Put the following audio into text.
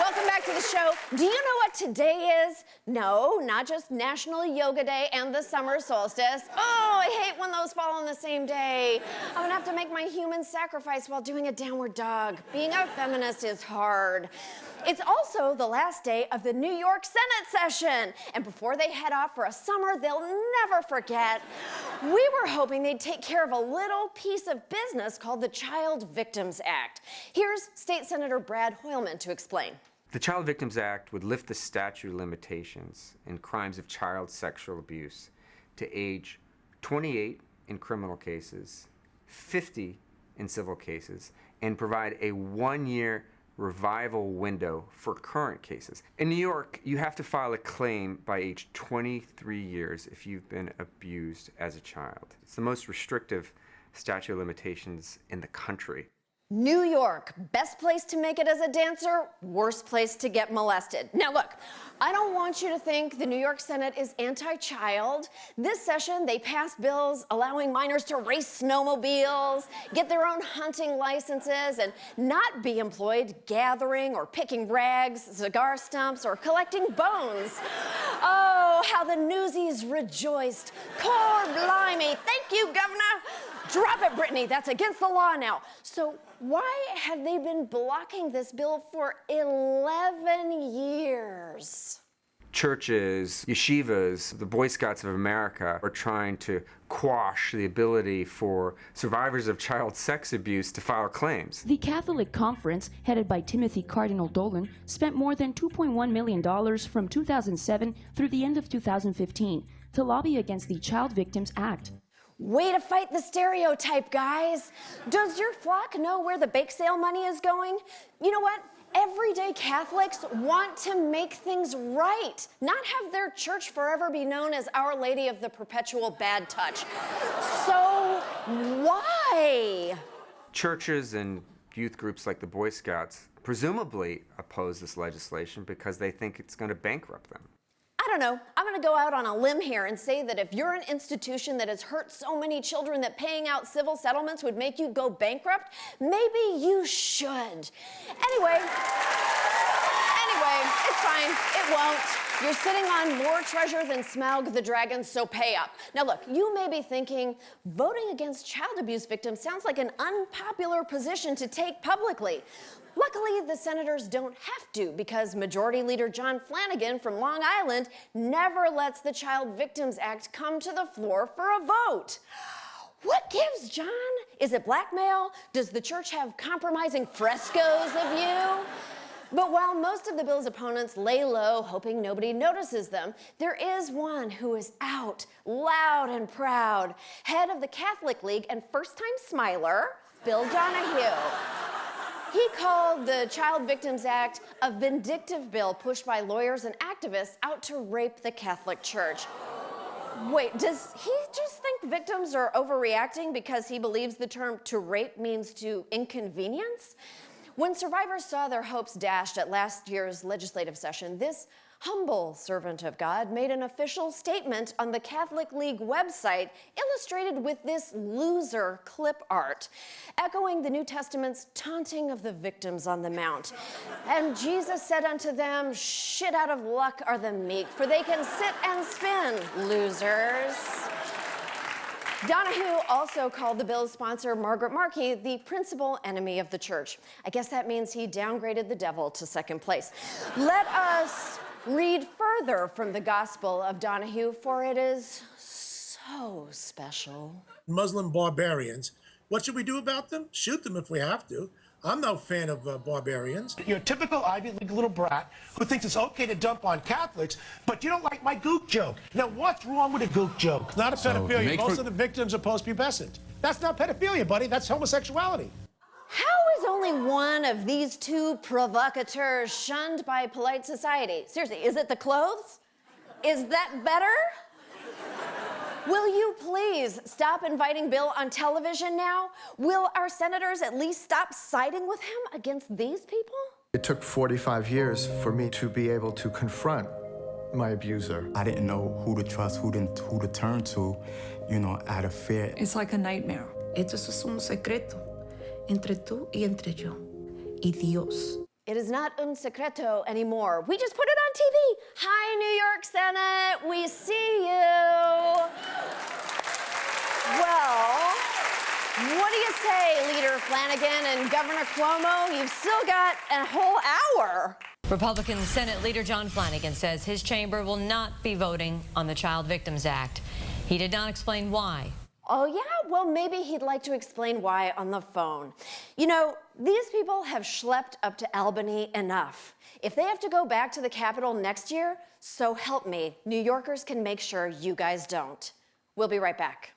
Welcome back to the show. Do you know what today is? No, not just National Yoga Day and the summer solstice. Oh, I hate when those fall on the same day. I'm gonna have to make my human sacrifice while doing a downward dog. Being a feminist is hard. It's also the last day of the New York Senate session. And before they head off for a summer they'll never forget, we were hoping they'd take care of a little piece of business called the Child Victims Act. Here's State Senator Brad Hoylman to explain. The Child Victims Act would lift the statute of limitations in crimes of child sexual abuse to age 28 in criminal cases, 50 in civil cases, and provide a 1-year revival window for current cases. In New York, you have to file a claim by age 23 years if you've been abused as a child. It's the most restrictive statute of limitations in the country. New York, best place to make it as a dancer, worst place to get molested. Now look, I don't want you to think the New York Senate is anti-child. This session, they passed bills allowing minors to race snowmobiles, get their own hunting licenses, and not be employed gathering or picking rags, cigar stumps, or collecting bones. Oh, how the newsies rejoiced. Core blimey, thank you, Governor. Drop it, Brittany, that's against the law now. So why have they been blocking this bill for 11 years? Churches, yeshivas, the Boy Scouts of America are trying to quash the ability for survivors of child sex abuse to file claims. The Catholic Conference, headed by Timothy Cardinal Dolan, spent more than $2.1 million from 2007 through the end of 2015 to lobby against the Child Victims Act. Way to fight the stereotype, guys. Does your flock know where the bake sale money is going? You know what? Everyday Catholics want to make things right, not have their church forever be known as Our Lady of the Perpetual Bad Touch. So why? Churches and youth groups like the Boy Scouts presumably oppose this legislation because they think it's going to bankrupt them. I don't know. I'm going to go out on a limb here and say that if you're an institution that has hurt so many children that paying out civil settlements would make you go bankrupt, maybe you should. Anyway, it's fine. It won't. You're sitting on more treasure than Smaug the dragon, so pay up. Now look, you may be thinking, voting against child abuse victims sounds like an unpopular position to take publicly. Luckily, the senators don't have to because Majority Leader John Flanagan from Long Island never lets the Child Victims Act come to the floor for a vote. What gives, John? Is it blackmail? Does the church have compromising frescoes of you? But while most of the bill's opponents lay low, hoping nobody notices them, there is one who is out, loud and proud. Head of the Catholic League and first-time smiler, Bill Donahue. He called the Child Victims Act a vindictive bill pushed by lawyers and activists out to rape the Catholic Church. Wait, does he just think victims are overreacting because he believes the term to rape means to inconvenience? When survivors saw their hopes dashed at last year's legislative session, this humble servant of God made an official statement on the Catholic League website illustrated with this loser clip art, echoing the New Testament's taunting of the victims on the Mount. And Jesus said unto them, shit out of luck are the meek, for they can sit and spin, losers. Donahue also called the bill's sponsor, Margaret Markey, the principal enemy of the church. I guess that means he downgraded the devil to second place. Let us read further from the Gospel of Donahue, for it is so special. Muslim barbarians. What should we do about them? Shoot them if we have to. I'm no fan of barbarians. You're a typical Ivy League little brat who thinks it's okay to dump on Catholics, but you don't like my gook joke. Now, what's wrong with a gook joke? It's not a pedophilia. Most of the victims are post-pubescent. That's not pedophilia, buddy. That's homosexuality. How is only one of these two provocateurs shunned by polite society? Seriously, is it the clothes? Is that better? Will you please stop inviting Bill on television now? Will our senators at least stop siding with him against these people? It took 45 years for me to be able to confront my abuser. I didn't know who to trust, who to turn to, you know, out of fear. It's like a nightmare. Esto es un secreto entre tú y entre yo y Dios. It is not un secreto anymore. We just put it on TV. Hi, New York Senate, we see you. Well, what do you say, Leader Flanagan and Governor Cuomo? You've still got a whole hour. Republican Senate Leader John Flanagan says his chamber will not be voting on the Child Victims Act. He did not explain why. Oh, yeah? Well, maybe he'd like to explain why on the phone. You know, these people have schlepped up to Albany enough. If they have to go back to the Capitol next year, so help me, New Yorkers can make sure you guys don't. We'll be right back.